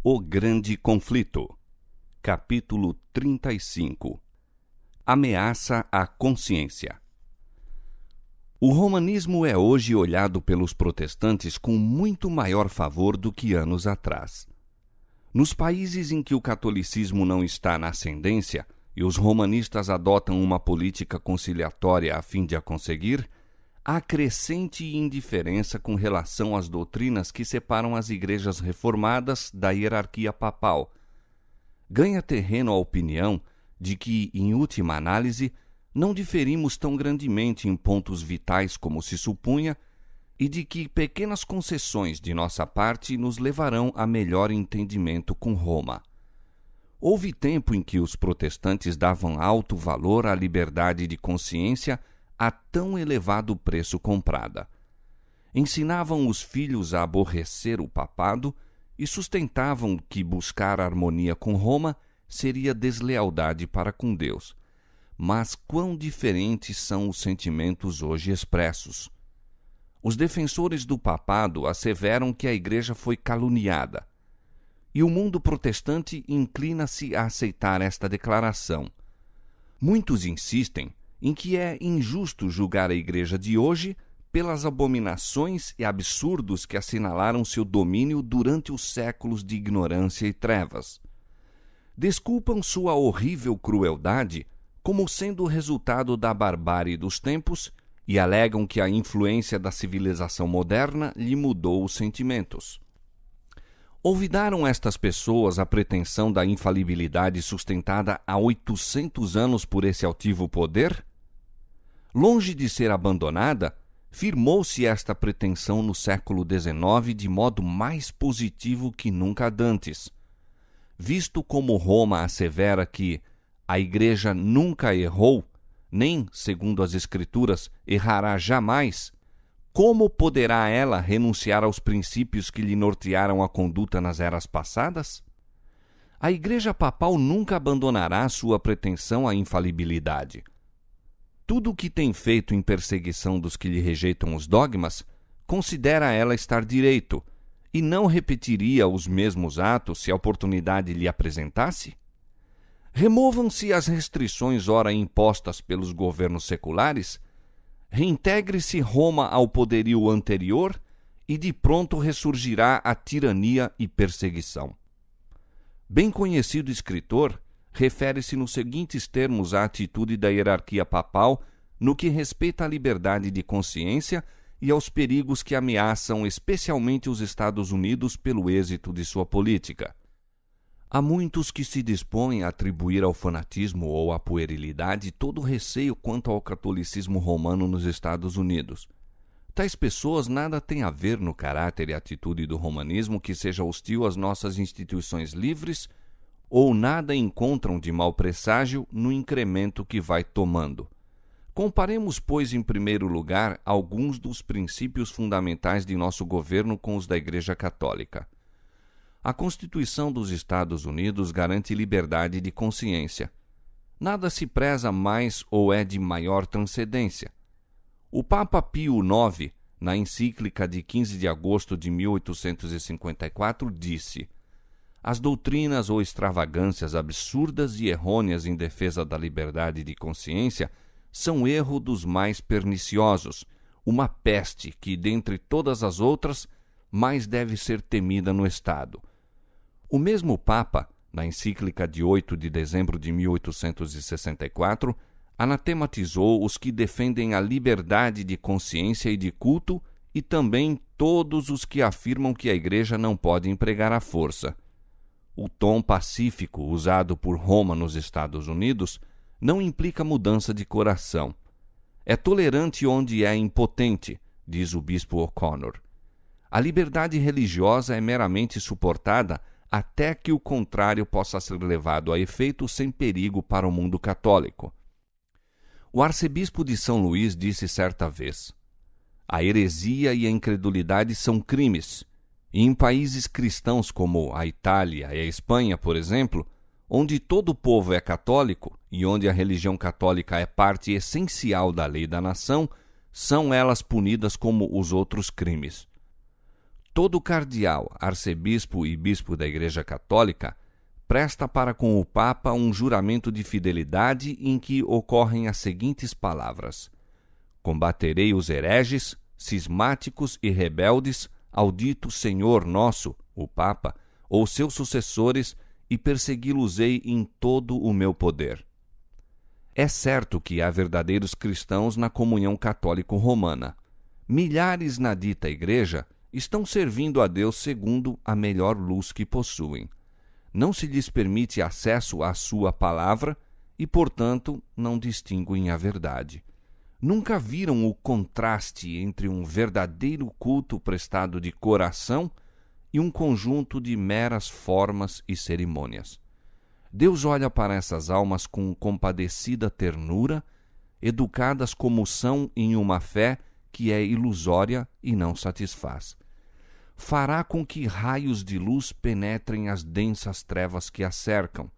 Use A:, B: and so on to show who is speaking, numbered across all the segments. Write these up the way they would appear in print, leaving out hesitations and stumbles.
A: O Grande Conflito. Capítulo 35. Ameaça à consciência. O romanismo é hoje olhado pelos protestantes com muito maior favor do que anos atrás. Nos países em que o catolicismo não está na ascendência e os romanistas adotam uma política conciliatória a fim de a conseguir, há crescente indiferença com relação às doutrinas que separam as igrejas reformadas da hierarquia papal. Ganha terreno a opinião de que, em última análise, não diferimos tão grandemente em pontos vitais como se supunha e de que pequenas concessões de nossa parte nos levarão a melhor entendimento com Roma. Houve tempo em que os protestantes davam alto valor à liberdade de consciência a tão elevado preço comprada. Ensinavam os filhos a aborrecer o papado e sustentavam que buscar harmonia com Roma seria deslealdade para com Deus. Mas quão diferentes são os sentimentos hoje expressos. Os defensores do papado asseveram que a Igreja foi caluniada, e o mundo protestante inclina-se a aceitar esta declaração. Muitos insistem em que é injusto julgar a Igreja de hoje pelas abominações e absurdos que assinalaram seu domínio durante os séculos de ignorância e trevas. Desculpam sua horrível crueldade como sendo o resultado da barbárie dos tempos e alegam que a influência da civilização moderna lhe mudou os sentimentos. Olvidaram estas pessoas a pretensão da infalibilidade sustentada há 800 anos por esse altivo poder? Longe de ser abandonada, firmou-se esta pretensão no século XIX de modo mais positivo que nunca dantes. Visto como Roma assevera que a Igreja nunca errou, nem, segundo as Escrituras, errará jamais, como poderá ela renunciar aos princípios que lhe nortearam a conduta nas eras passadas? A Igreja Papal nunca abandonará sua pretensão à infalibilidade. Tudo o que tem feito em perseguição dos que lhe rejeitam os dogmas, considera ela estar direito, e não repetiria os mesmos atos se a oportunidade lhe apresentasse? Removam-se as restrições ora impostas pelos governos seculares, reintegre-se Roma ao poderio anterior e de pronto ressurgirá a tirania e perseguição. Bem conhecido escritor refere-se nos seguintes termos à atitude da hierarquia papal no que respeita à liberdade de consciência e aos perigos que ameaçam especialmente os Estados Unidos pelo êxito de sua política. Há muitos que se dispõem a atribuir ao fanatismo ou à puerilidade todo o receio quanto ao catolicismo romano nos Estados Unidos. Tais pessoas nada têm a ver no caráter e atitude do romanismo que seja hostil às nossas instituições livres ou nada encontram de mau presságio no incremento que vai tomando. Comparemos, pois, em primeiro lugar, alguns dos princípios fundamentais de nosso governo com os da Igreja Católica. A Constituição dos Estados Unidos garante liberdade de consciência. Nada se preza mais ou é de maior transcendência. O Papa Pio IX, na encíclica de 15 de agosto de 1854, disse: as doutrinas ou extravagâncias absurdas e errôneas em defesa da liberdade de consciência são erro dos mais perniciosos, uma peste que, dentre todas as outras, mais deve ser temida no Estado. O mesmo Papa, na encíclica de 8 de dezembro de 1864, anatematizou os que defendem a liberdade de consciência e de culto e também todos os que afirmam que a Igreja não pode empregar a força. O tom pacífico usado por Roma nos Estados Unidos não implica mudança de coração. É tolerante onde é impotente, diz o bispo O'Connor. A liberdade religiosa é meramente suportada até que o contrário possa ser levado a efeito sem perigo para o mundo católico. O arcebispo de São Luís disse certa vez: a heresia e a incredulidade são crimes, e em países cristãos como a Itália e a Espanha, por exemplo, onde todo o povo é católico e onde a religião católica é parte essencial da lei da nação, são elas punidas como os outros crimes. todo cardeal, arcebispo e bispo da Igreja Católica presta para com o Papa um juramento de fidelidade em que ocorrem as seguintes palavras: combaterei os hereges, cismáticos e rebeldes ao dito Senhor nosso, o Papa, ou seus sucessores, e persegui-los-ei em todo o meu poder. É certo que há verdadeiros cristãos na comunhão católico-romana. Milhares na dita igreja estão servindo a Deus segundo a melhor luz que possuem. Não se lhes permite acesso à sua palavra e, portanto, não distinguem a verdade. Nunca viram o contraste entre um verdadeiro culto prestado de coração e um conjunto de meras formas e cerimônias. Deus olha para essas almas com compadecida ternura, educadas como são em uma fé que é ilusória e não satisfaz. Fará com que raios de luz penetrem as densas trevas que a cercam.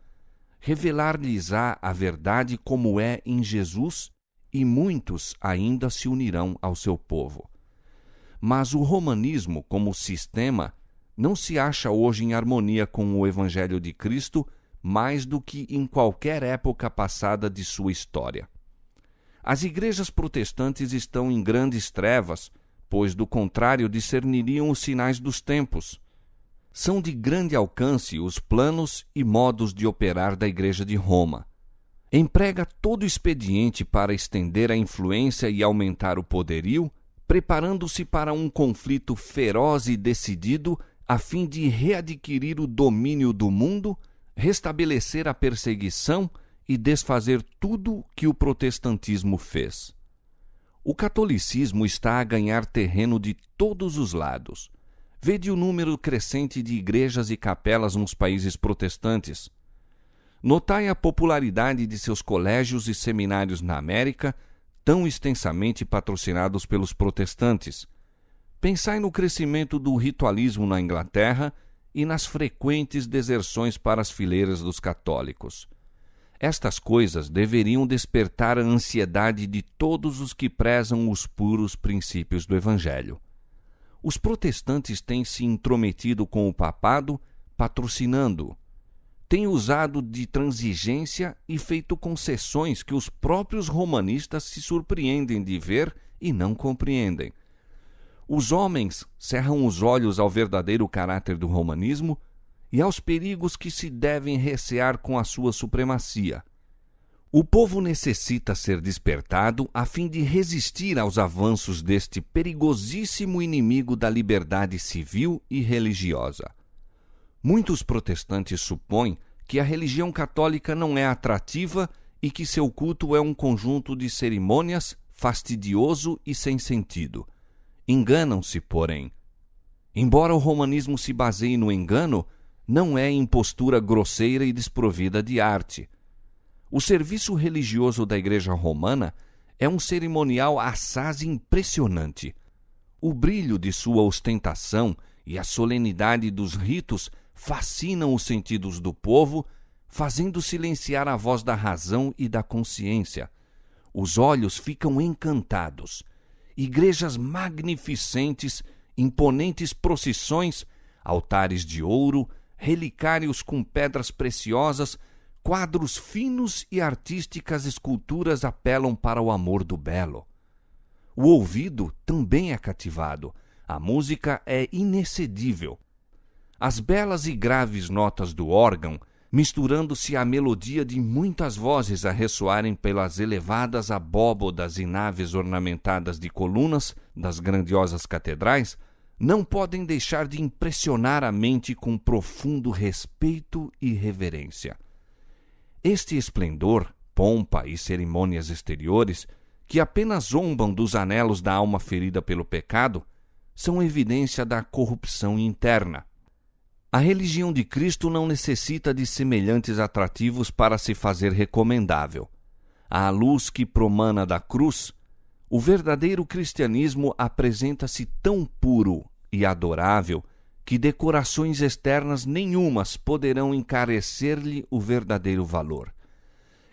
A: Revelar-lhes-á a verdade como é em Jesus, e muitos ainda se unirão ao seu povo. Mas o romanismo, como sistema, não se acha hoje em harmonia com o Evangelho de Cristo mais do que em qualquer época passada de sua história. As igrejas protestantes estão em grandes trevas, pois, do contrário, discerniriam os sinais dos tempos. São de grande alcance os planos e modos de operar da Igreja de Roma. Emprega todo expediente para estender a influência e aumentar o poderio, preparando-se para um conflito feroz e decidido a fim de readquirir o domínio do mundo, restabelecer a perseguição e desfazer tudo que o protestantismo fez. O catolicismo está a ganhar terreno de todos os lados. Vede o número crescente de igrejas e capelas nos países protestantes. Notai a popularidade de seus colégios e seminários na América, tão extensamente patrocinados pelos protestantes. Pensai no crescimento do ritualismo na Inglaterra e nas frequentes deserções para as fileiras dos católicos. Estas coisas deveriam despertar a ansiedade de todos os que prezam os puros princípios do Evangelho. Os protestantes têm se intrometido com o papado, patrocinando-o. Têm usado de transigência e feito concessões que os próprios romanistas se surpreendem de ver e não compreendem. Os homens cerram os olhos ao verdadeiro caráter do romanismo e aos perigos que se devem recear com a sua supremacia. O povo necessita ser despertado a fim de resistir aos avanços deste perigosíssimo inimigo da liberdade civil e religiosa. Muitos protestantes supõem que a religião católica não é atrativa e que seu culto é um conjunto de cerimônias fastidioso e sem sentido. Enganam-se, porém. Embora o romanismo se baseie no engano, não é em postura grosseira e desprovida de arte. O serviço religioso da Igreja Romana é um cerimonial assaz impressionante. O brilho de sua ostentação e a solenidade dos ritos fascinam os sentidos do povo, fazendo silenciar a voz da razão e da consciência. Os olhos ficam encantados. Igrejas magnificentes, imponentes procissões, altares de ouro, relicários com pedras preciosas, quadros finos e artísticas esculturas apelam para o amor do belo. O ouvido também é cativado. A música é inexcedível. As belas e graves notas do órgão, misturando-se à melodia de muitas vozes a ressoarem pelas elevadas abóbodas e naves ornamentadas de colunas das grandiosas catedrais, não podem deixar de impressionar a mente com profundo respeito e reverência. Este esplendor, pompa e cerimônias exteriores, que apenas zombam dos anelos da alma ferida pelo pecado, são evidência da corrupção interna. A religião de Cristo não necessita de semelhantes atrativos para se fazer recomendável. À luz que promana da cruz, o verdadeiro cristianismo apresenta-se tão puro e adorável que decorações externas nenhumas poderão encarecer-lhe o verdadeiro valor.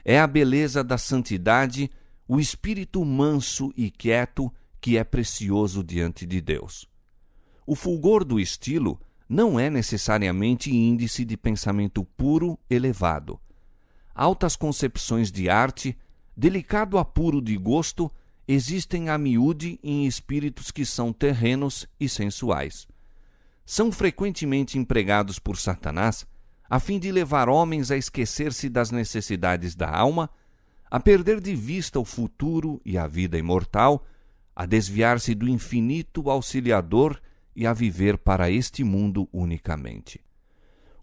A: É a beleza da santidade, o espírito manso e quieto que é precioso diante de Deus. o fulgor do estilo não é necessariamente índice de pensamento puro elevado. Altas concepções de arte, delicado apuro de gosto, existem a miúde em espíritos que são terrenos e sensuais. São frequentemente empregados por Satanás a fim de levar homens a esquecer-se das necessidades da alma, a perder de vista o futuro e a vida imortal, a desviar-se do infinito auxiliador e a viver para este mundo unicamente.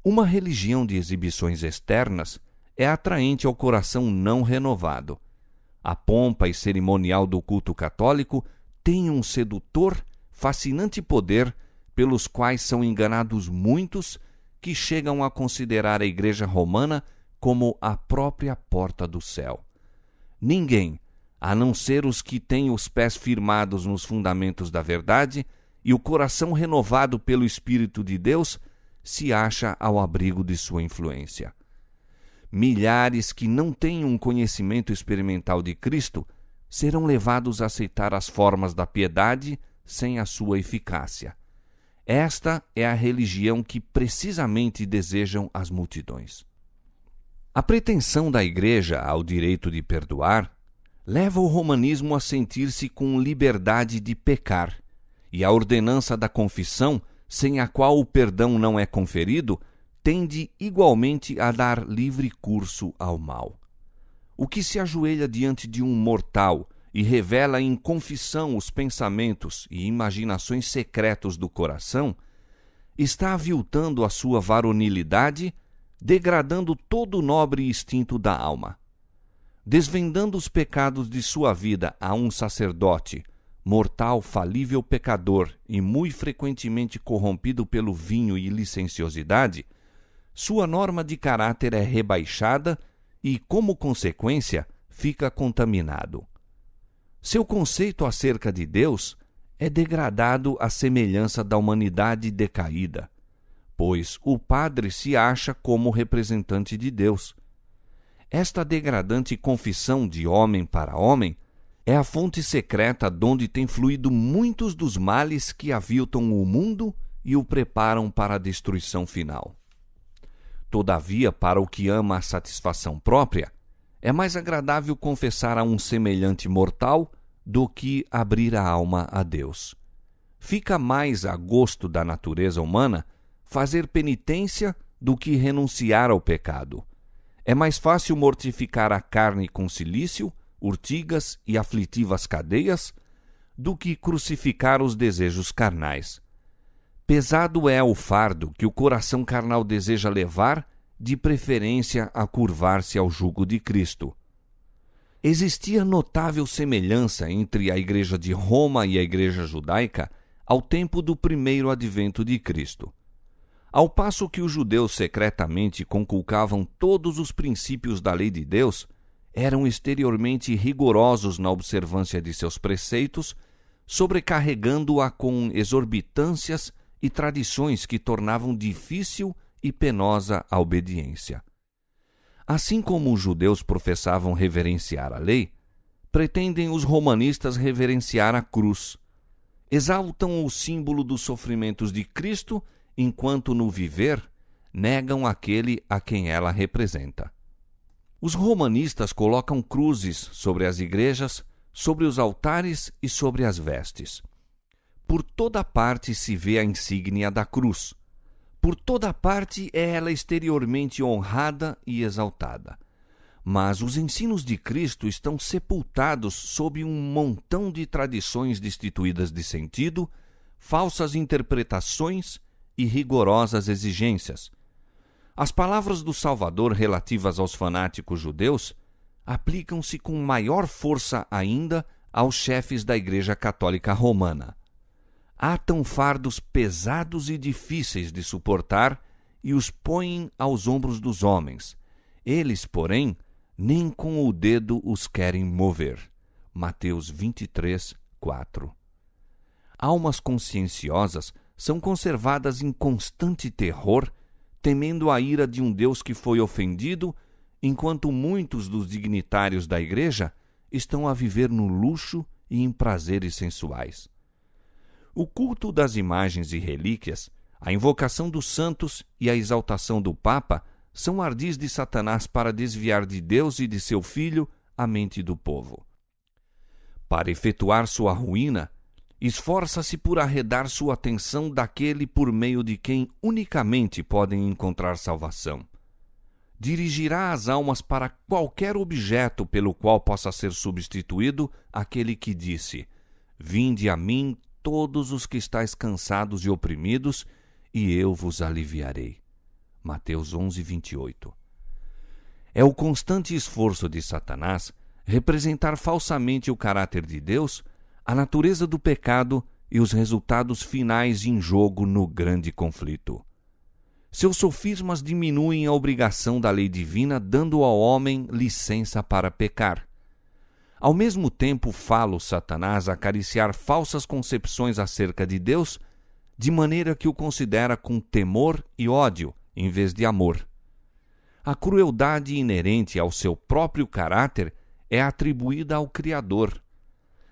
A: Uma religião de exibições externas é atraente ao coração não renovado. A pompa e cerimonial do culto católico tem um sedutor, fascinante poder pelos quais são enganados muitos que chegam a considerar a Igreja Romana como a própria porta do céu. Ninguém, a não ser os que têm os pés firmados nos fundamentos da verdade e o coração renovado pelo Espírito de Deus, se acha ao abrigo de sua influência. Milhares que não têm um conhecimento experimental de Cristo serão levados a aceitar as formas da piedade sem a sua eficácia. Esta é a religião que precisamente desejam as multidões. A pretensão da Igreja ao direito de perdoar leva o romanismo a sentir-se com liberdade de pecar, e a ordenança da confissão, sem a qual o perdão não é conferido, tende igualmente a dar livre curso ao mal. O que se ajoelha diante de um mortal e revela em confissão os pensamentos e imaginações secretos do coração, está aviltando a sua varonilidade, degradando todo o nobre instinto da alma. Desvendando os pecados de sua vida a um sacerdote, mortal, falível pecador e muito frequentemente corrompido pelo vinho e licenciosidade, sua norma de caráter é rebaixada e, como consequência, fica contaminado. Seu conceito acerca de Deus é degradado à semelhança da humanidade decaída, pois o padre se acha como representante de Deus. Esta degradante confissão de homem para homem é a fonte secreta donde têm fluído muitos dos males que aviltam o mundo e o preparam para a destruição final. Todavia, para o que ama a satisfação própria, é mais agradável confessar a um semelhante mortal do que abrir a alma a Deus. Fica mais a gosto da natureza humana fazer penitência do que renunciar ao pecado. É mais fácil mortificar a carne com cilício, urtigas e aflitivas cadeias do que crucificar os desejos carnais. Pesado é o fardo que o coração carnal deseja levar, de preferência a curvar-se ao jugo de Cristo. Existia notável semelhança entre a Igreja de Roma e a Igreja judaica ao tempo do primeiro advento de Cristo. Ao passo que os judeus secretamente conculcavam todos os princípios da lei de Deus, eram exteriormente rigorosos na observância de seus preceitos, sobrecarregando-a com exorbitâncias e tradições que tornavam difícil e penosa a obediência. Assim como os judeus professavam reverenciar a lei, pretendem os romanistas reverenciar a cruz. Exaltam o símbolo dos sofrimentos de Cristo, enquanto no viver negam aquele a quem ela representa. Os romanistas colocam cruzes sobre as igrejas, sobre os altares e sobre as vestes. Por toda parte se vê a insígnia da cruz. Por toda parte é ela exteriormente honrada e exaltada. Mas os ensinos de Cristo estão sepultados sob um montão de tradições destituídas de sentido, falsas interpretações e rigorosas exigências. As palavras do Salvador relativas aos fanáticos judeus aplicam-se com maior força ainda aos chefes da Igreja Católica Romana. Atam fardos pesados e difíceis de suportar e os põem aos ombros dos homens. Eles, porém, nem com o dedo os querem mover. Mateus 23, 4. Almas conscienciosas são conservadas em constante terror, temendo a ira de um Deus que foi ofendido, enquanto muitos dos dignitários da Igreja estão a viver no luxo e em prazeres sensuais. O culto das imagens e relíquias, a invocação dos santos e a exaltação do Papa são ardis de Satanás para desviar de Deus e de seu Filho a mente do povo. Para efetuar sua ruína, esforça-se por arredar sua atenção daquele por meio de quem unicamente podem encontrar salvação. Dirigirá as almas para qualquer objeto pelo qual possa ser substituído aquele que disse: Vinde a mim todos os que estáis cansados e oprimidos, e eu vos aliviarei. Mateus 11, 28. É o constante esforço de Satanás representar falsamente o caráter de Deus, a natureza do pecado e os resultados finais em jogo no grande conflito. Seus sofismas diminuem a obrigação da lei divina, dando ao homem licença para pecar. Ao mesmo tempo, fala Satanás acariciar falsas concepções acerca de Deus, de maneira que o considera com temor e ódio, em vez de amor. A crueldade inerente ao seu próprio caráter é atribuída ao Criador.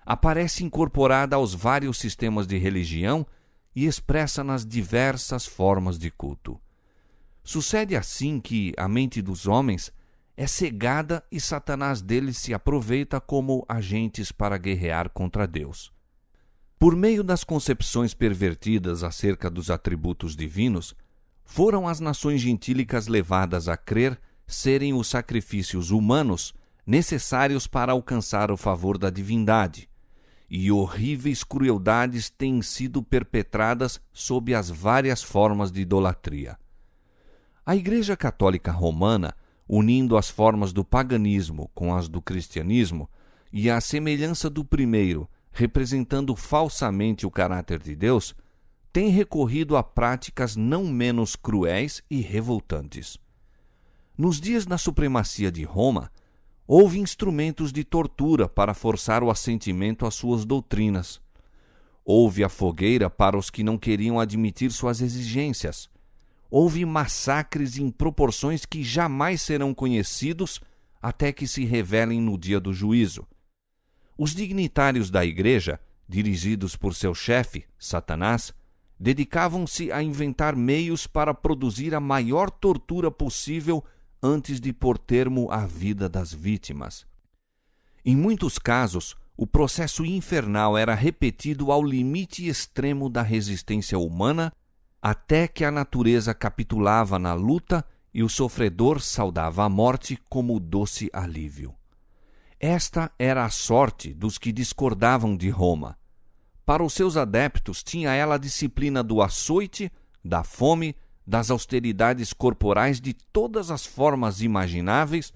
A: Aparece incorporada aos vários sistemas de religião e expressa nas diversas formas de culto. Sucede assim que a mente dos homens é cegada e Satanás deles se aproveita como agentes para guerrear contra Deus. Por meio das concepções pervertidas acerca dos atributos divinos, foram as nações gentílicas levadas a crer serem os sacrifícios humanos necessários para alcançar o favor da divindade, e horríveis crueldades têm sido perpetradas sob as várias formas de idolatria. A Igreja Católica Romana, unindo as formas do paganismo com as do cristianismo, e a semelhança do primeiro, representando falsamente o caráter de Deus, tem recorrido a práticas não menos cruéis e revoltantes. Nos dias da supremacia de Roma, houve instrumentos de tortura para forçar o assentimento às suas doutrinas. Houve a fogueira para os que não queriam admitir suas exigências. Houve massacres em proporções que jamais serão conhecidos até que se revelem no dia do juízo. Os dignitários da Igreja, dirigidos por seu chefe, Satanás, dedicavam-se a inventar meios para produzir a maior tortura possível antes de pôr termo à vida das vítimas. Em muitos casos, o processo infernal era repetido ao limite extremo da resistência humana, até que a natureza capitulava na luta e o sofredor saudava a morte como doce alívio. Esta era a sorte dos que discordavam de Roma. Para os seus adeptos, tinha ela a disciplina do açoite, da fome, das austeridades corporais de todas as formas imagináveis,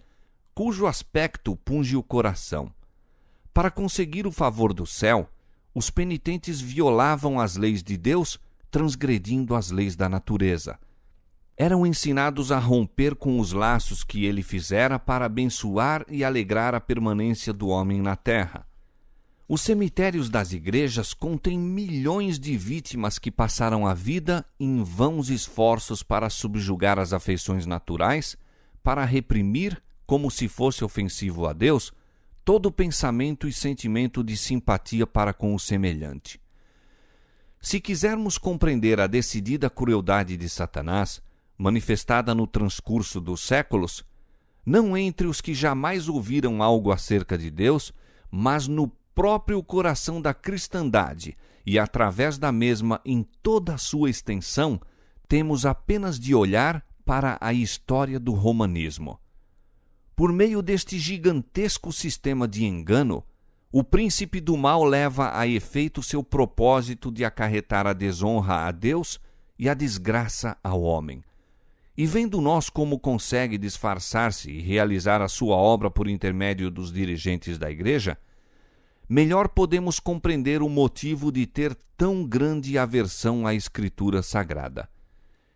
A: cujo aspecto punge o coração. Para conseguir o favor do céu, os penitentes violavam as leis de Deus, transgredindo as leis da natureza. Eram ensinados a romper com os laços que ele fizera para abençoar e alegrar a permanência do homem na terra. Os cemitérios das igrejas contêm milhões de vítimas que passaram a vida em vãos esforços para subjugar as afeições naturais, para reprimir, como se fosse ofensivo a Deus, todo pensamento e sentimento de simpatia para com o semelhante. Se quisermos compreender a decidida crueldade de Satanás, manifestada no transcurso dos séculos, não entre os que jamais ouviram algo acerca de Deus, mas no próprio coração da cristandade e através da mesma em toda a sua extensão, temos apenas de olhar para a história do romanismo. Por meio deste gigantesco sistema de engano, o príncipe do mal leva a efeito seu propósito de acarretar a desonra a Deus e a desgraça ao homem. E vendo nós como consegue disfarçar-se e realizar a sua obra por intermédio dos dirigentes da Igreja, melhor podemos compreender o motivo de ter tão grande aversão à Escritura Sagrada.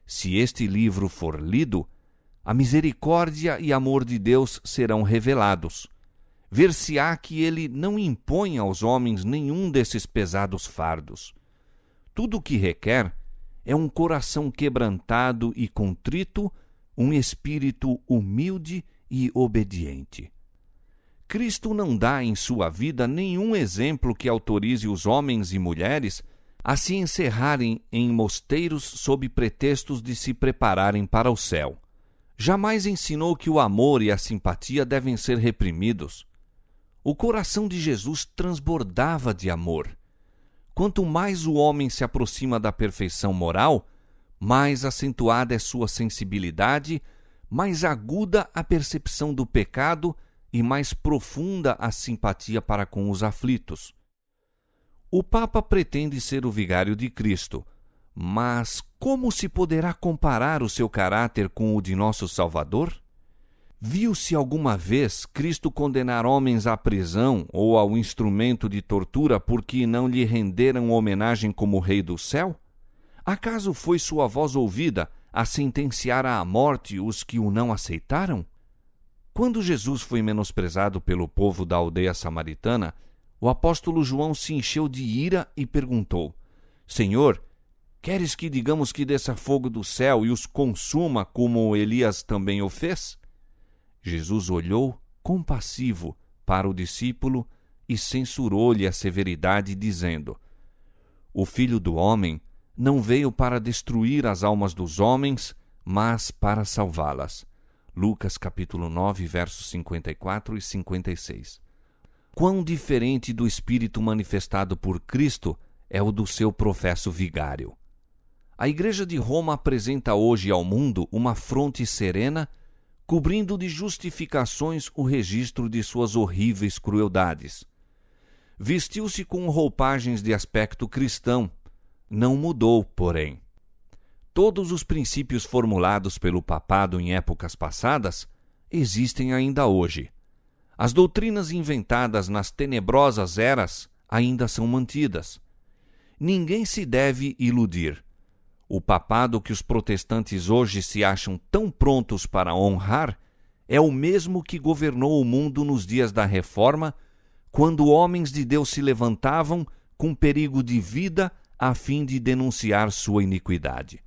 A: Se este livro for lido, a misericórdia e amor de Deus serão revelados. Ver-se-á que ele não impõe aos homens nenhum desses pesados fardos. Tudo o que requer é um coração quebrantado e contrito, um espírito humilde e obediente. Cristo não dá em sua vida nenhum exemplo que autorize os homens e mulheres a se encerrarem em mosteiros sob pretextos de se prepararem para o céu. Jamais ensinou que o amor e a simpatia devem ser reprimidos. O coração de Jesus transbordava de amor. Quanto mais o homem se aproxima da perfeição moral, mais acentuada é sua sensibilidade, mais aguda a percepção do pecado e mais profunda a simpatia para com os aflitos. O Papa pretende ser o vigário de Cristo, mas como se poderá comparar o seu caráter com o de nosso Salvador? Viu-se alguma vez Cristo condenar homens à prisão ou ao instrumento de tortura porque não lhe renderam homenagem como Rei do céu? Acaso foi sua voz ouvida a sentenciar à morte os que o não aceitaram? Quando Jesus foi menosprezado pelo povo da aldeia samaritana, o apóstolo João se encheu de ira e perguntou: Senhor, queres que digamos que desça fogo do céu e os consuma como Elias também o fez? Jesus olhou, compassivo, para o discípulo e censurou-lhe a severidade, dizendo: O Filho do Homem não veio para destruir as almas dos homens, mas para salvá-las. Lucas capítulo 9, versos 54 e 56. Quão diferente do Espírito manifestado por Cristo é o do seu professo vigário. A Igreja de Roma apresenta hoje ao mundo uma fronte serena, cobrindo de justificações o registro de suas horríveis crueldades. Vestiu-se com roupagens de aspecto cristão, não mudou, porém. Todos os princípios formulados pelo papado em épocas passadas existem ainda hoje. As doutrinas inventadas nas tenebrosas eras ainda são mantidas. Ninguém se deve iludir. O papado que os protestantes hoje se acham tão prontos para honrar é o mesmo que governou o mundo nos dias da Reforma, quando homens de Deus se levantavam com perigo de vida a fim de denunciar sua iniquidade.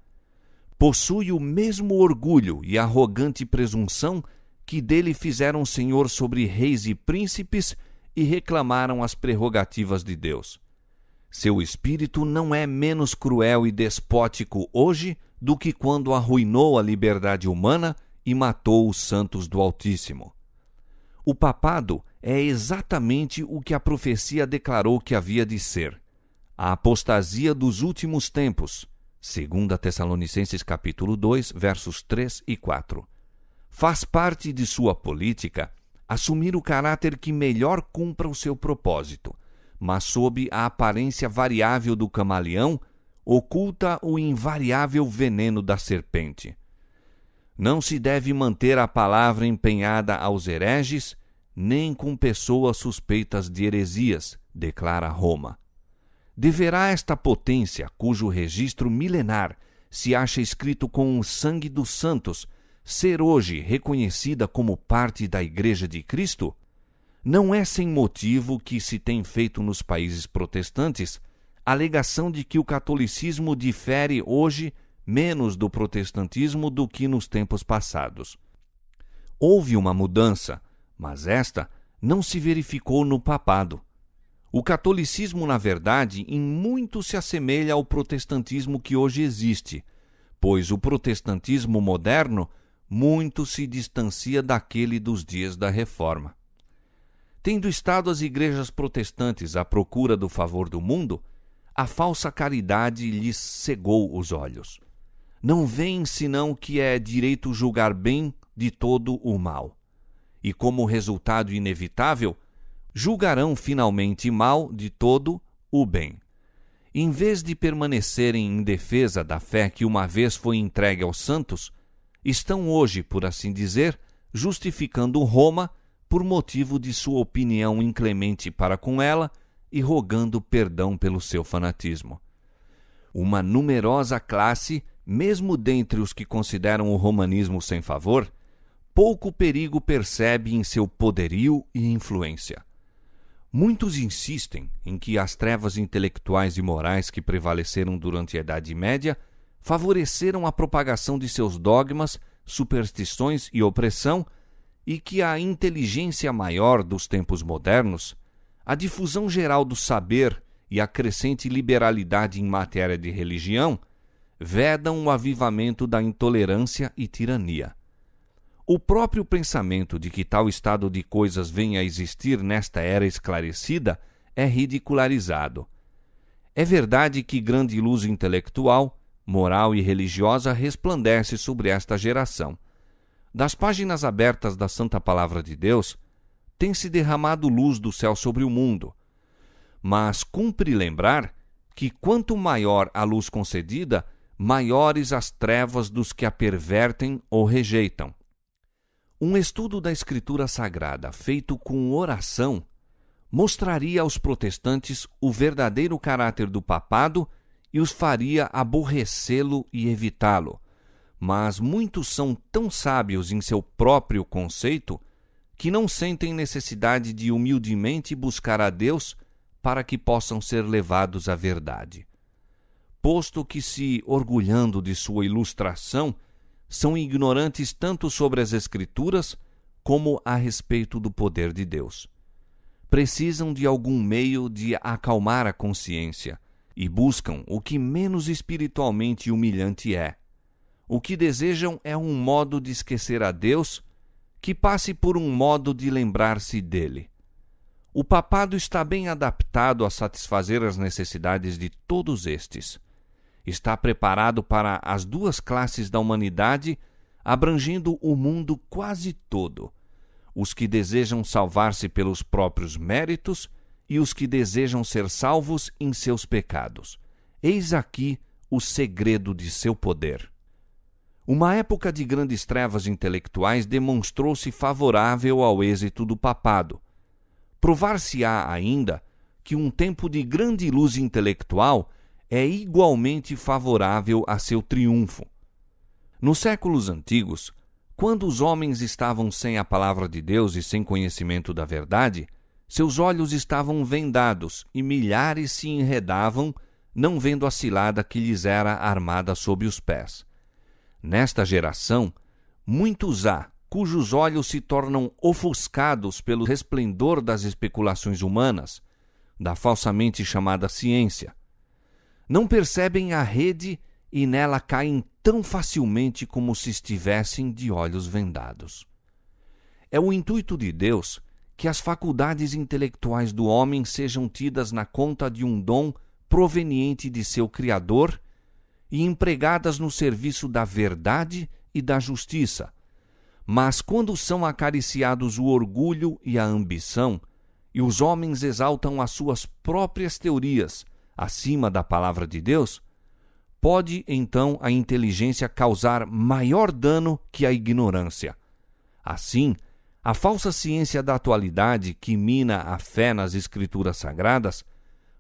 A: Possui o mesmo orgulho e arrogante presunção que dele fizeram senhor sobre reis e príncipes e reclamaram as prerrogativas de Deus. Seu espírito não é menos cruel e despótico hoje do que quando arruinou a liberdade humana e matou os santos do Altíssimo. O papado é exatamente o que a profecia declarou que havia de ser: a apostasia dos últimos tempos, 2 Tessalonicenses capítulo 2, versos 3 e 4. Faz parte de sua política assumir o caráter que melhor cumpra o seu propósito, mas sob a aparência variável do camaleão, oculta o invariável veneno da serpente. Não se deve manter a palavra empenhada aos hereges, nem com pessoas suspeitas de heresias, declara Roma. Deverá esta potência, cujo registro milenar se acha escrito com o sangue dos santos, ser hoje reconhecida como parte da Igreja de Cristo? Não é sem motivo que se tem feito nos países protestantes a alegação de que o catolicismo difere hoje menos do protestantismo do que nos tempos passados. Houve uma mudança, mas esta não se verificou no papado. O catolicismo, na verdade, em muito se assemelha ao protestantismo que hoje existe, pois o protestantismo moderno muito se distancia daquele dos dias da Reforma. Tendo estado as igrejas protestantes à procura do favor do mundo, a falsa caridade lhes cegou os olhos. Não veem senão que é direito julgar bem de todo o mal. E como resultado inevitável, julgarão finalmente mal de todo o bem. Em vez de permanecerem em defesa da fé que uma vez foi entregue aos santos, estão hoje, por assim dizer, justificando Roma por motivo de sua opinião inclemente para com ela e rogando perdão pelo seu fanatismo. Uma numerosa classe, mesmo dentre os que consideram o romanismo sem favor, pouco perigo percebe em seu poderio e influência. Muitos insistem em que as trevas intelectuais e morais que prevaleceram durante a Idade Média favoreceram a propagação de seus dogmas, superstições e opressão, e que a inteligência maior dos tempos modernos, a difusão geral do saber e a crescente liberalidade em matéria de religião vedam o avivamento da intolerância e tirania. O próprio pensamento de que tal estado de coisas venha a existir nesta era esclarecida é ridicularizado. É verdade que grande luz intelectual, moral e religiosa resplandece sobre esta geração. Das páginas abertas da Santa Palavra de Deus, tem-se derramado luz do céu sobre o mundo. Mas cumpre lembrar que quanto maior a luz concedida, maiores as trevas dos que a pervertem ou rejeitam. Um estudo da Escritura Sagrada feito com oração mostraria aos protestantes o verdadeiro caráter do papado e os faria aborrecê-lo e evitá-lo. Mas muitos são tão sábios em seu próprio conceito que não sentem necessidade de humildemente buscar a Deus para que possam ser levados à verdade. Posto que, se orgulhando de sua ilustração, são ignorantes tanto sobre as Escrituras como a respeito do poder de Deus. Precisam de algum meio de acalmar a consciência e buscam o que menos espiritualmente humilhante é. O que desejam é um modo de esquecer a Deus que passe por um modo de lembrar-se dele. O papado está bem adaptado a satisfazer as necessidades de todos estes. Está preparado para as duas classes da humanidade, abrangendo o mundo quase todo: os que desejam salvar-se pelos próprios méritos e os que desejam ser salvos em seus pecados. Eis aqui o segredo de seu poder. Uma época de grandes trevas intelectuais demonstrou-se favorável ao êxito do papado. Provar-se-á ainda que um tempo de grande luz intelectual é igualmente favorável a seu triunfo. Nos séculos antigos, quando os homens estavam sem a palavra de Deus e sem conhecimento da verdade, seus olhos estavam vendados e milhares se enredavam, não vendo a cilada que lhes era armada sob os pés. Nesta geração, muitos há cujos olhos se tornam ofuscados pelo resplendor das especulações humanas, da falsamente chamada ciência. Não percebem a rede e nela caem tão facilmente como se estivessem de olhos vendados. É o intuito de Deus que as faculdades intelectuais do homem sejam tidas na conta de um dom proveniente de seu Criador e empregadas no serviço da verdade e da justiça. Mas quando são acariciados o orgulho e a ambição, e os homens exaltam as suas próprias teorias acima da palavra de Deus, pode então a inteligência causar maior dano que a ignorância. Assim, a falsa ciência da atualidade, que mina a fé nas Escrituras Sagradas,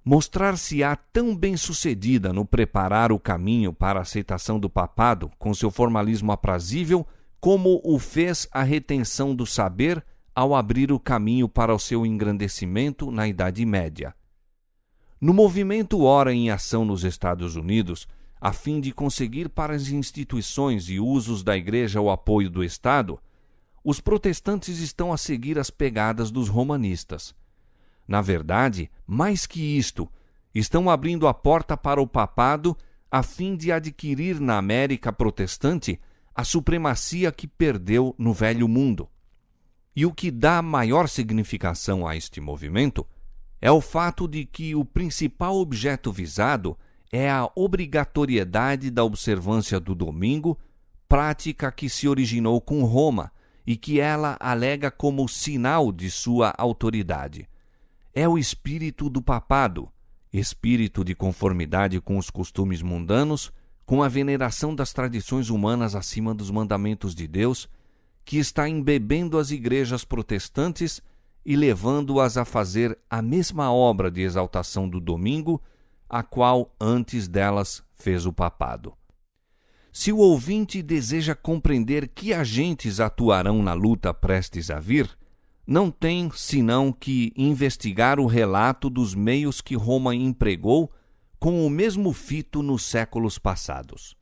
A: mostrar-se-á tão bem-sucedida no preparar o caminho para a aceitação do papado com seu formalismo aprazível, como o fez a retenção do saber ao abrir o caminho para o seu engrandecimento na Idade Média. No movimento ora em ação nos Estados Unidos, a fim de conseguir para as instituições e usos da Igreja o apoio do Estado, os protestantes estão a seguir as pegadas dos romanistas. Na verdade, mais que isto, estão abrindo a porta para o papado a fim de adquirir na América protestante a supremacia que perdeu no Velho Mundo. E o que dá maior significação a este movimento é o fato de que o principal objeto visado é a obrigatoriedade da observância do domingo, prática que se originou com Roma e que ela alega como sinal de sua autoridade. É o espírito do papado, espírito de conformidade com os costumes mundanos, com a veneração das tradições humanas acima dos mandamentos de Deus, que está embebendo as igrejas protestantes e levando-as a fazer a mesma obra de exaltação do domingo, a qual antes delas fez o papado. Se o ouvinte deseja compreender que agentes atuarão na luta prestes a vir, não tem senão que investigar o relato dos meios que Roma empregou com o mesmo fito nos séculos passados.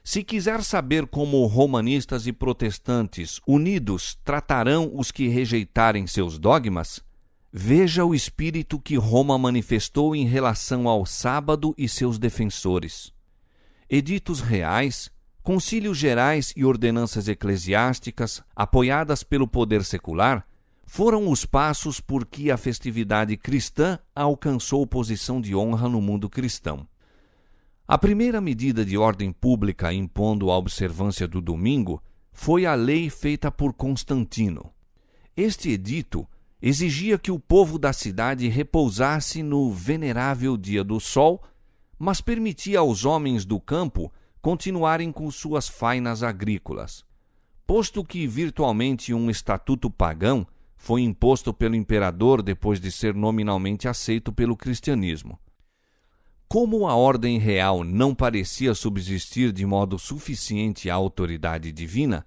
A: Se quiser saber como romanistas e protestantes unidos tratarão os que rejeitarem seus dogmas, Veja o espírito que Roma manifestou em relação ao sábado e seus defensores. Editos reais, concílios gerais e ordenanças eclesiásticas, apoiadas pelo poder secular, foram os passos por que a festividade cristã alcançou posição de honra no mundo cristão. A primeira medida de ordem pública impondo a observância do domingo foi a lei feita por Constantino. Este edito exigia que o povo da cidade repousasse no venerável dia do sol, mas permitia aos homens do campo continuarem com suas fainas agrícolas. Posto que virtualmente um estatuto pagão foi imposto pelo imperador depois de ser nominalmente aceito pelo cristianismo. Como a ordem real não parecia subsistir de modo suficiente à autoridade divina,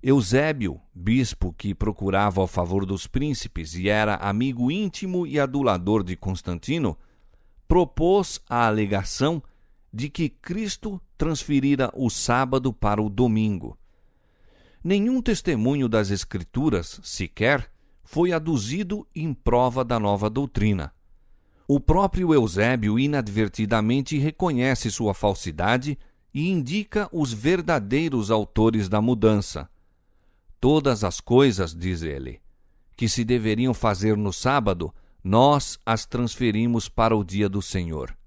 A: Eusébio, bispo que procurava o favor dos príncipes e era amigo íntimo e adulador de Constantino, propôs a alegação de que Cristo transferira o sábado para o domingo. Nenhum testemunho das Escrituras, sequer, foi aduzido em prova da nova doutrina. O próprio Eusébio inadvertidamente reconhece sua falsidade e indica os verdadeiros autores da mudança. Todas as coisas, diz ele, que se deveriam fazer no sábado, nós as transferimos para o dia do Senhor.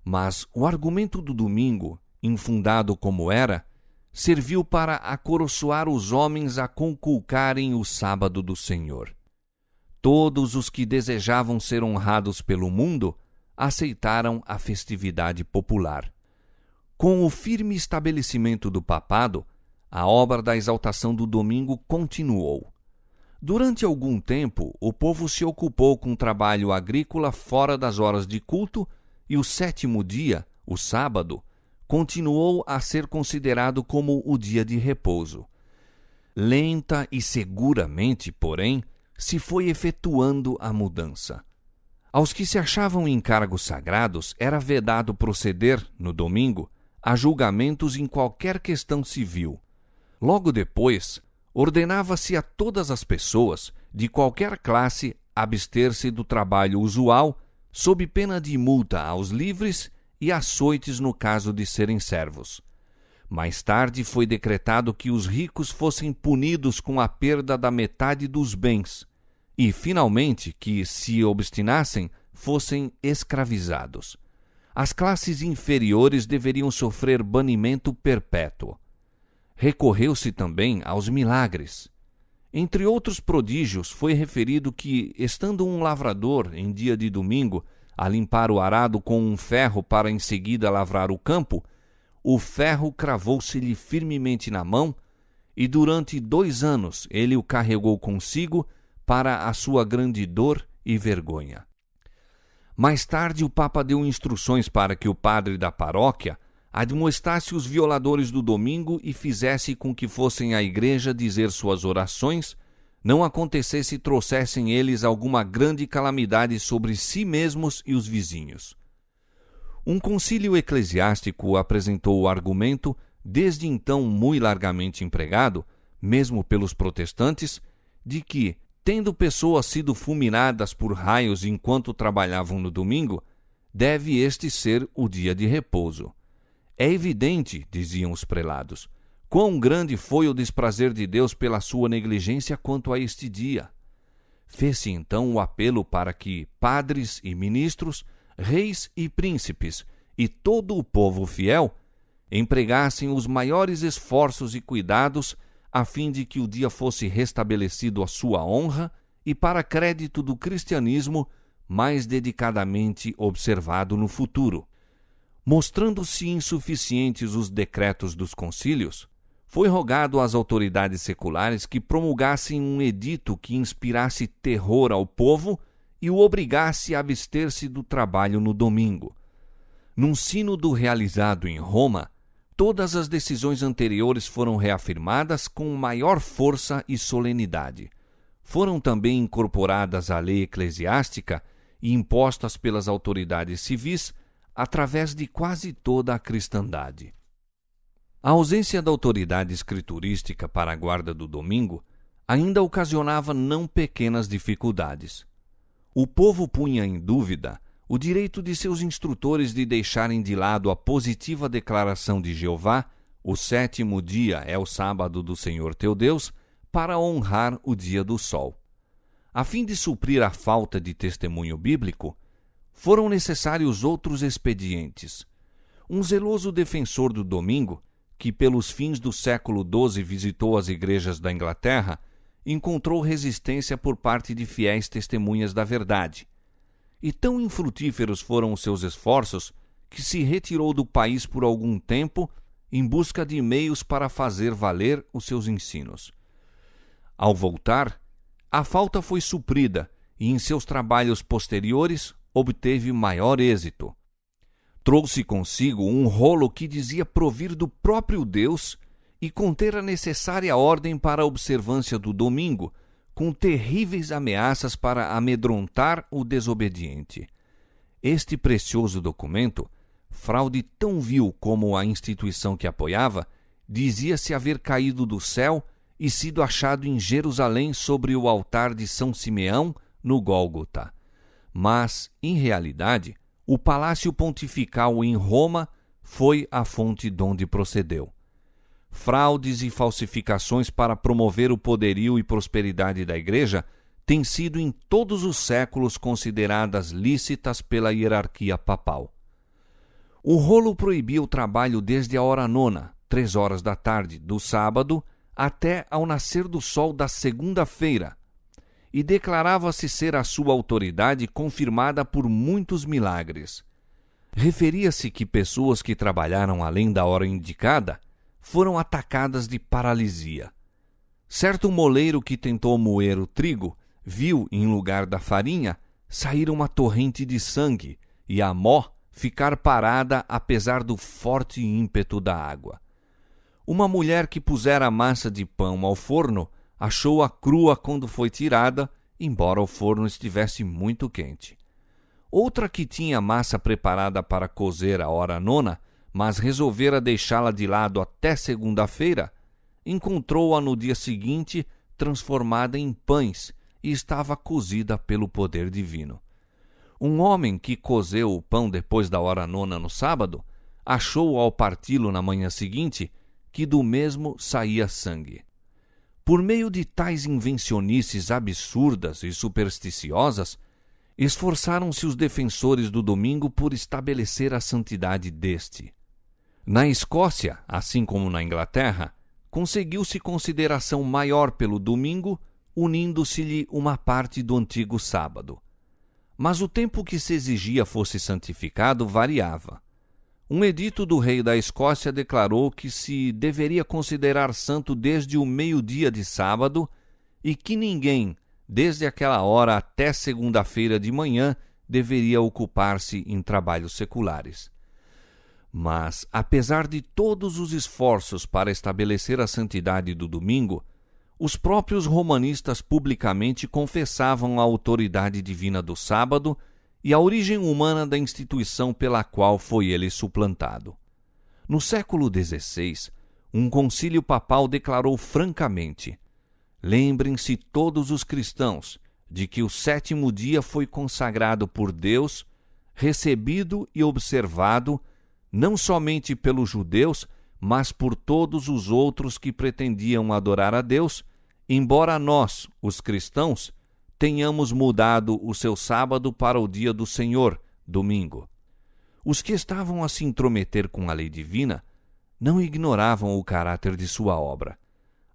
A: Mas o argumento do domingo, infundado como era, serviu para acoroçoar os homens a conculcarem o sábado do Senhor. Todos os que desejavam ser honrados pelo mundo aceitaram a festividade popular. Com o firme estabelecimento do papado, a obra da exaltação do domingo continuou. Durante algum tempo, o povo se ocupou com trabalho agrícola fora das horas de culto e o sétimo dia, o sábado, continuou a ser considerado como o dia de repouso. Lenta e seguramente, porém, se foi efetuando a mudança. Aos que se achavam em cargos sagrados era vedado proceder, no domingo, a julgamentos em qualquer questão civil. Logo depois, ordenava-se a todas as pessoas, de qualquer classe, abster-se do trabalho usual, sob pena de multa aos livres e açoites no caso de serem servos. Mais tarde foi decretado que os ricos fossem punidos com a perda da metade dos bens e, finalmente, que, se obstinassem, fossem escravizados. As classes inferiores deveriam sofrer banimento perpétuo. Recorreu-se também aos milagres. Entre outros prodígios, foi referido que, estando um lavrador, em dia de domingo, a limpar o arado com um ferro para em seguida lavrar o campo, o ferro cravou-se-lhe firmemente na mão, e durante 2 anos ele o carregou consigo para a sua grande dor e vergonha. Mais tarde o Papa deu instruções para que o padre da paróquia admoestasse os violadores do domingo e fizesse com que fossem à igreja dizer suas orações, não acontecesse trouxessem eles alguma grande calamidade sobre si mesmos e os vizinhos. Um concílio eclesiástico apresentou o argumento, desde então muito largamente empregado, mesmo pelos protestantes, de que, tendo pessoas sido fulminadas por raios enquanto trabalhavam no domingo, deve este ser o dia de repouso. É evidente, diziam os prelados, quão grande foi o desprazer de Deus pela sua negligência quanto a este dia. Fez-se então o apelo para que padres e ministros, reis e príncipes e todo o povo fiel empregassem os maiores esforços e cuidados a fim de que o dia fosse restabelecido à sua honra e para crédito do cristianismo mais dedicadamente observado no futuro. Mostrando-se insuficientes os decretos dos concílios, foi rogado às autoridades seculares que promulgassem um edito que inspirasse terror ao povo e o obrigasse a abster-se do trabalho no domingo. Num sínodo realizado em Roma, todas as decisões anteriores foram reafirmadas com maior força e solenidade. Foram também incorporadas à lei eclesiástica e impostas pelas autoridades civis através de quase toda a cristandade. A ausência da autoridade escriturística para a guarda do domingo ainda ocasionava não pequenas dificuldades. O povo punha em dúvida o direito de seus instrutores de deixarem de lado a positiva declaração de Jeová: o 7º dia é o sábado do Senhor teu Deus, para honrar o dia do sol. A fim de suprir a falta de testemunho bíblico, foram necessários outros expedientes. Um zeloso defensor do domingo, que pelos fins do século XII visitou as igrejas da Inglaterra, encontrou resistência por parte de fiéis testemunhas da verdade. E tão infrutíferos foram os seus esforços que se retirou do país por algum tempo em busca de meios para fazer valer os seus ensinos. Ao voltar, a falta foi suprida e em seus trabalhos posteriores obteve maior êxito. Trouxe consigo um rolo que dizia provir do próprio Deus e conter a necessária ordem para a observância do domingo, com terríveis ameaças para amedrontar o desobediente. Este precioso documento, fraude tão vil como a instituição que apoiava, dizia-se haver caído do céu e sido achado em Jerusalém sobre o altar de São Simeão, no Gólgota. Mas, em realidade, o Palácio Pontifical em Roma foi a fonte donde procedeu. Fraudes e falsificações para promover o poderio e prosperidade da Igreja têm sido em todos os séculos consideradas lícitas pela hierarquia papal. O rolo proibia o trabalho desde a hora nona, 3 horas da tarde, do sábado, até ao nascer do sol da segunda-feira, e declarava-se ser a sua autoridade confirmada por muitos milagres. Referia-se que pessoas que trabalharam além da hora indicada foram atacadas de paralisia. Certo moleiro que tentou moer o trigo viu, em lugar da farinha, sair uma torrente de sangue e a mó ficar parada apesar do forte ímpeto da água. Uma mulher que pusera a massa de pão ao forno achou-a crua quando foi tirada, embora o forno estivesse muito quente. Outra que tinha massa preparada para cozer a hora nona, mas resolvera deixá-la de lado até segunda-feira, encontrou-a no dia seguinte transformada em pães e estava cozida pelo poder divino. Um homem que cozeu o pão depois da hora nona no sábado, achou ao parti-lo na manhã seguinte que do mesmo saía sangue. Por meio de tais invencionices absurdas e supersticiosas, esforçaram-se os defensores do domingo por estabelecer a santidade deste. Na Escócia, assim como na Inglaterra, conseguiu-se consideração maior pelo domingo, unindo-se-lhe uma parte do antigo sábado. Mas o tempo que se exigia fosse santificado variava. Um edito do rei da Escócia declarou que se deveria considerar santo desde o meio-dia de sábado e que ninguém, desde aquela hora até segunda-feira de manhã, deveria ocupar-se em trabalhos seculares. Mas, apesar de todos os esforços para estabelecer a santidade do domingo, os próprios romanistas publicamente confessavam a autoridade divina do sábado e a origem humana da instituição pela qual foi ele suplantado. No século XVI, um concílio papal declarou francamente: lembrem-se todos os cristãos de que o 7º dia foi consagrado por Deus, recebido e observado não somente pelos judeus, mas por todos os outros que pretendiam adorar a Deus, embora nós, os cristãos, tenhamos mudado o seu sábado para o dia do Senhor, domingo. Os que estavam a se intrometer com a lei divina não ignoravam o caráter de sua obra.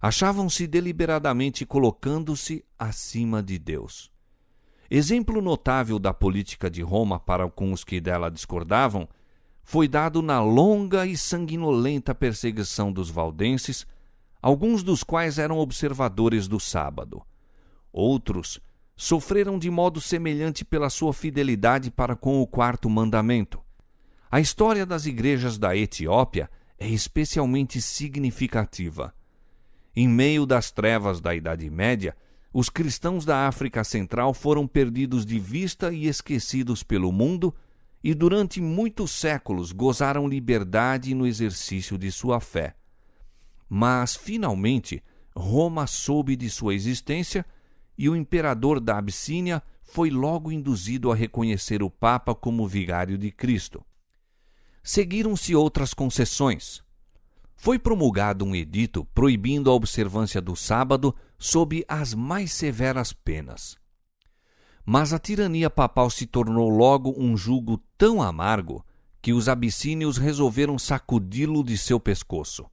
A: Achavam-se deliberadamente colocando-se acima de Deus. Exemplo notável da política de Roma para com os que dela discordavam foi dado na longa e sanguinolenta perseguição dos valdenses, alguns dos quais eram observadores do sábado. Outros sofreram de modo semelhante pela sua fidelidade para com o 4º mandamento. A história das igrejas da Etiópia é especialmente significativa. Em meio das trevas da Idade Média, os cristãos da África Central foram perdidos de vista e esquecidos pelo mundo, e durante muitos séculos gozaram liberdade no exercício de sua fé. Mas, finalmente, Roma soube de sua existência e o imperador da Abissínia foi logo induzido a reconhecer o Papa como vigário de Cristo. Seguiram-se outras concessões. Foi promulgado um edito proibindo a observância do sábado sob as mais severas penas. Mas a tirania papal se tornou logo um jugo tão amargo que os abissínios resolveram sacudi-lo de seu pescoço.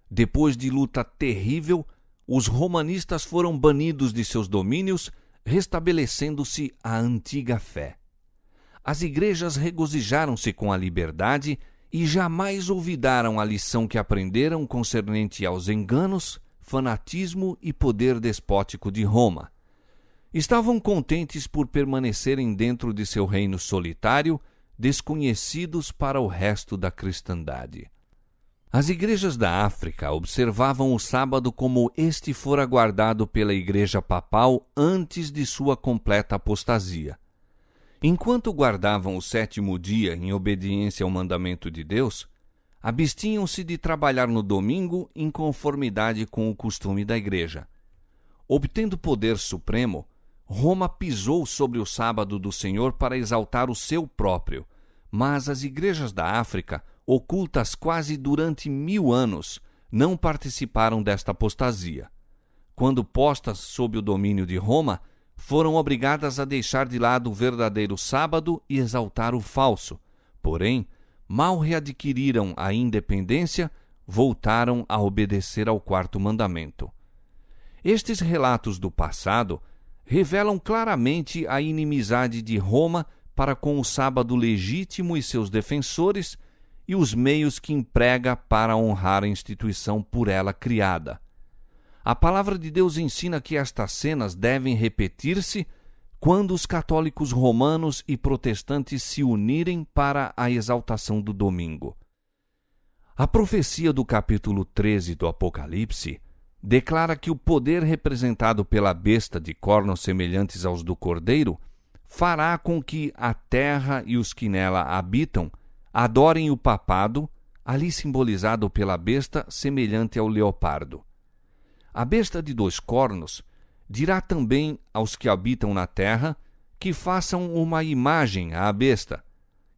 A: Depois de luta terrível, os romanistas foram banidos de seus domínios, restabelecendo-se a antiga fé. As igrejas regozijaram-se com a liberdade e jamais olvidaram a lição que aprenderam concernente aos enganos, fanatismo e poder despótico de Roma. Estavam contentes por permanecerem dentro de seu reino solitário, desconhecidos para o resto da cristandade. As igrejas da África observavam o sábado como este fora guardado pela Igreja Papal antes de sua completa apostasia. Enquanto guardavam o sétimo dia em obediência ao mandamento de Deus, abstinham-se de trabalhar no domingo em conformidade com o costume da Igreja. Obtendo poder supremo, Roma pisou sobre o sábado do Senhor para exaltar o seu próprio, mas as igrejas da África, ocultas quase durante 1000 anos, não participaram desta apostasia. Quando postas sob o domínio de Roma, foram obrigadas a deixar de lado o verdadeiro sábado e exaltar o falso. Porém, mal readquiriram a independência, voltaram a obedecer ao quarto mandamento. Estes relatos do passado revelam claramente a inimizade de Roma para com o sábado legítimo e seus defensores e os meios que emprega para honrar a instituição por ela criada. A palavra de Deus ensina que estas cenas devem repetir-se quando os católicos romanos e protestantes se unirem para a exaltação do domingo. A profecia do capítulo 13 do Apocalipse declara que o poder representado pela besta de cornos semelhantes aos do cordeiro fará com que a terra e os que nela habitam adorem o papado, ali simbolizado pela besta semelhante ao leopardo. A besta de 2 cornos dirá também aos que habitam na terra que façam uma imagem à besta,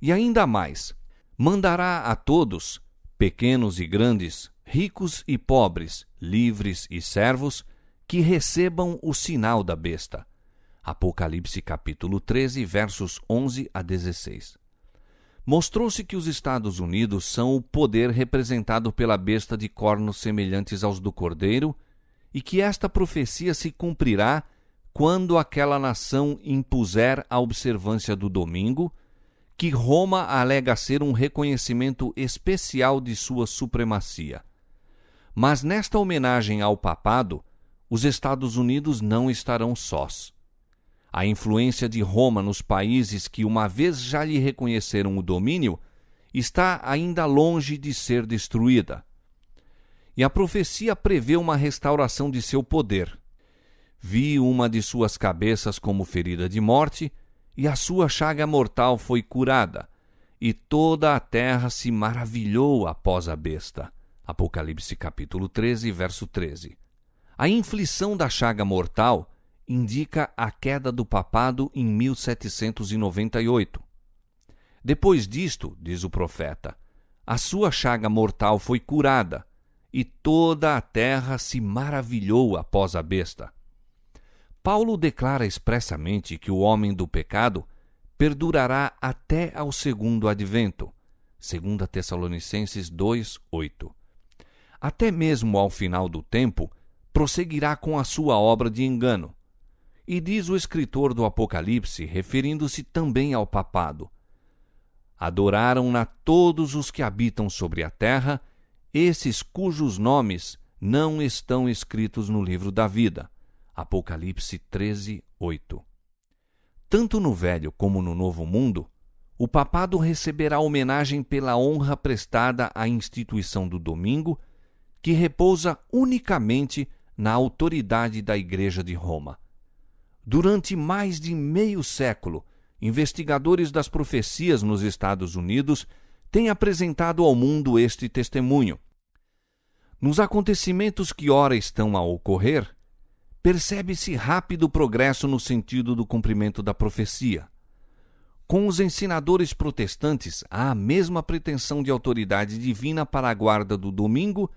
A: e ainda mais, mandará a todos, pequenos e grandes, ricos e pobres, livres e servos, que recebam o sinal da besta. Apocalipse capítulo 13, versos 11 a 16. Mostrou-se que os Estados Unidos são o poder representado pela besta de cornos semelhantes aos do cordeiro, e que esta profecia se cumprirá quando aquela nação impuser a observância do domingo, que Roma alega ser um reconhecimento especial de sua supremacia. Mas nesta homenagem ao papado, os Estados Unidos não estarão sós. A influência de Roma nos países que uma vez já lhe reconheceram o domínio está ainda longe de ser destruída. E a profecia prevê uma restauração de seu poder. Vi uma de suas cabeças como ferida de morte, e a sua chaga mortal foi curada, e toda a terra se maravilhou após a besta. Apocalipse capítulo 13, verso 13. A inflição da chaga mortal indica a queda do papado em 1798. Depois disto, diz o profeta, a sua chaga mortal foi curada, e toda a terra se maravilhou após a besta. Paulo declara expressamente que o homem do pecado perdurará até ao segundo advento. 2 Tessalonicenses 2, 8. Até mesmo ao final do tempo, prosseguirá com a sua obra de engano. E diz o escritor do Apocalipse, referindo-se também ao papado: adoraram-na todos os que habitam sobre a terra, esses cujos nomes não estão escritos no livro da vida. Apocalipse 13, 8. Tanto no Velho como no Novo Mundo, o papado receberá homenagem pela honra prestada à instituição do domingo, que repousa unicamente na autoridade da Igreja de Roma. Durante mais de meio século, investigadores das profecias nos Estados Unidos têm apresentado ao mundo este testemunho. Nos acontecimentos que ora estão a ocorrer, percebe-se rápido progresso no sentido do cumprimento da profecia. Com os ensinadores protestantes, há a mesma pretensão de autoridade divina para a guarda do domingo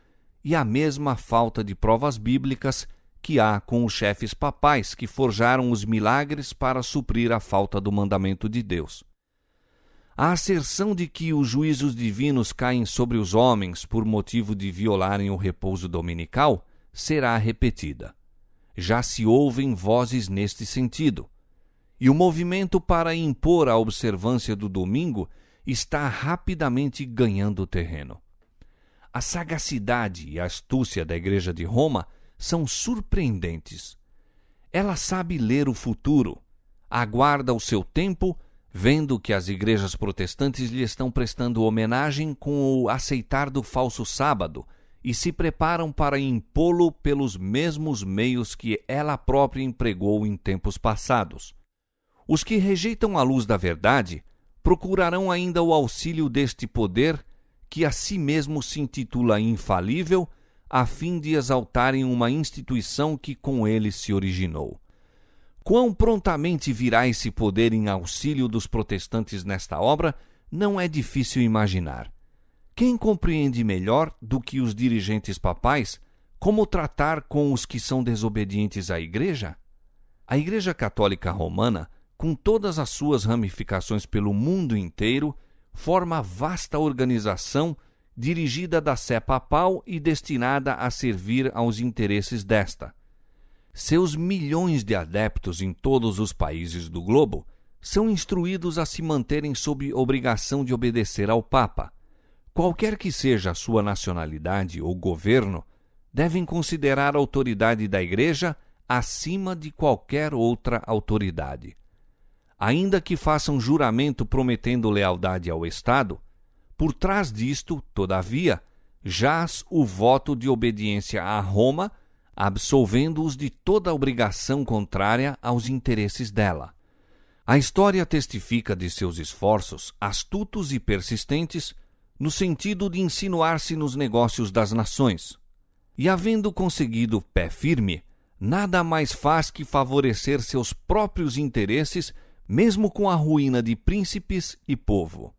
A: e a mesma falta de provas bíblicas que há com os chefes papais que forjaram os milagres para suprir a falta do mandamento de Deus. A asserção de que os juízos divinos caem sobre os homens por motivo de violarem o repouso dominical será repetida. Já se ouvem vozes neste sentido, e o movimento para impor a observância do domingo está rapidamente ganhando terreno. A sagacidade e a astúcia da Igreja de Roma são surpreendentes. Ela sabe ler o futuro, aguarda o seu tempo, vendo que as igrejas protestantes lhe estão prestando homenagem com o aceitar do falso sábado e se preparam para impô-lo pelos mesmos meios que ela própria empregou em tempos passados. Os que rejeitam a luz da verdade procurarão ainda o auxílio deste poder que a si mesmo se intitula infalível, a fim de exaltarem uma instituição que com ele se originou. Quão prontamente virá esse poder em auxílio dos protestantes nesta obra, não é difícil imaginar. Quem compreende melhor do que os dirigentes papais como tratar com os que são desobedientes à Igreja? A Igreja Católica Romana, com todas as suas ramificações pelo mundo inteiro, forma vasta organização dirigida da sé papal e destinada a servir aos interesses desta. Seus milhões de adeptos em todos os países do globo são instruídos a se manterem sob obrigação de obedecer ao Papa. Qualquer que seja a sua nacionalidade ou governo, devem considerar a autoridade da Igreja acima de qualquer outra autoridade. Ainda que façam juramento prometendo lealdade ao Estado, por trás disto, todavia, jaz o voto de obediência a Roma, absolvendo-os de toda obrigação contrária aos interesses dela. A história testifica de seus esforços, astutos e persistentes, no sentido de insinuar-se nos negócios das nações. E, havendo conseguido pé firme, nada mais faz que favorecer seus próprios interesses, mesmo com a ruína de príncipes e povo.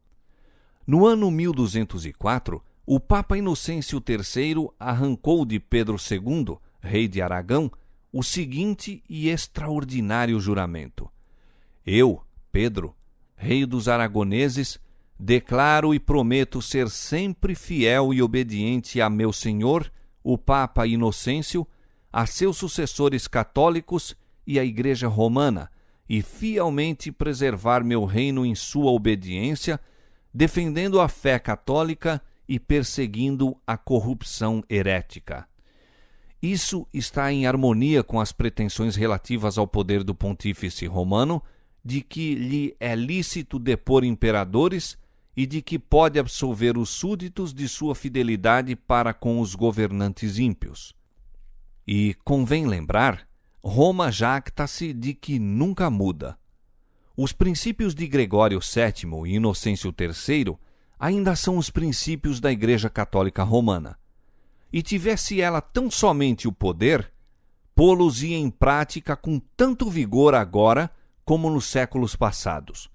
A: No ano 1204, o Papa Inocêncio III arrancou de Pedro II, rei de Aragão, o seguinte e extraordinário juramento: Eu, Pedro, rei dos aragoneses, declaro e prometo ser sempre fiel e obediente a meu senhor, o Papa Inocêncio, a seus sucessores católicos e à Igreja Romana, e fielmente preservar meu reino em sua obediência, defendendo a fé católica e perseguindo a corrupção herética. Isso está em harmonia com as pretensões relativas ao poder do pontífice romano, de que lhe é lícito depor imperadores e de que pode absolver os súditos de sua fidelidade para com os governantes ímpios. E convém lembrar, Roma jacta-se de que nunca muda. Os princípios de Gregório VII e Inocêncio III ainda são os princípios da Igreja Católica Romana. E tivesse ela tão somente o poder, pô-los-ia em prática com tanto vigor agora como nos séculos passados.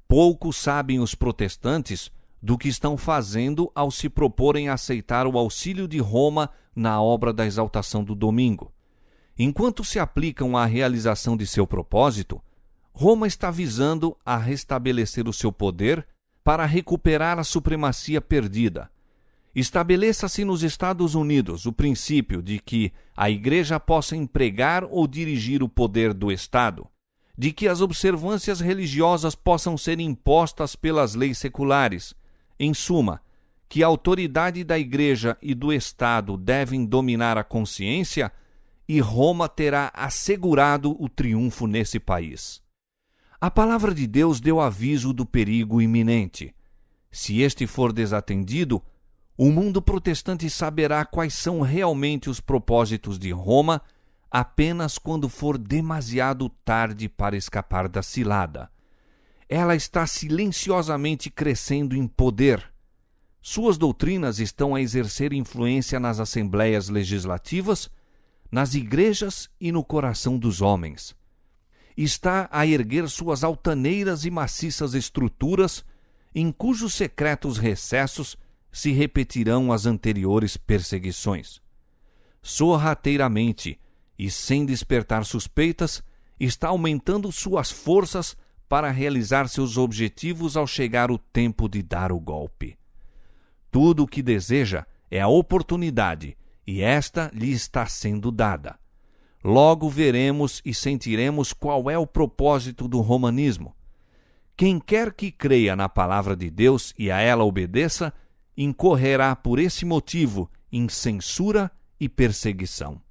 A: Pouco sabem os protestantes do que estão fazendo ao se proporem a aceitar o auxílio de Roma na obra da exaltação do domingo. Enquanto se aplicam à realização de seu propósito, Roma está visando a restabelecer o seu poder para recuperar a supremacia perdida. Estabeleça-se nos Estados Unidos o princípio de que a Igreja possa empregar ou dirigir o poder do Estado, de que as observâncias religiosas possam ser impostas pelas leis seculares. Em suma, que a autoridade da Igreja e do Estado devem dominar a consciência, e Roma terá assegurado o triunfo nesse país. A palavra de Deus deu aviso do perigo iminente. Se este for desatendido, o mundo protestante saberá quais são realmente os propósitos de Roma apenas quando for demasiado tarde para escapar da cilada. Ela está silenciosamente crescendo em poder. Suas doutrinas estão a exercer influência nas assembleias legislativas, nas igrejas e no coração dos homens. Está a erguer suas altaneiras e maciças estruturas, em cujos secretos recessos se repetirão as anteriores perseguições. Sorrateiramente e sem despertar suspeitas, está aumentando suas forças para realizar seus objetivos ao chegar o tempo de dar o golpe. Tudo o que deseja é a oportunidade, e esta lhe está sendo dada. Logo veremos e sentiremos qual é o propósito do romanismo. Quem quer que creia na palavra de Deus e a ela obedeça, incorrerá por esse motivo em censura e perseguição.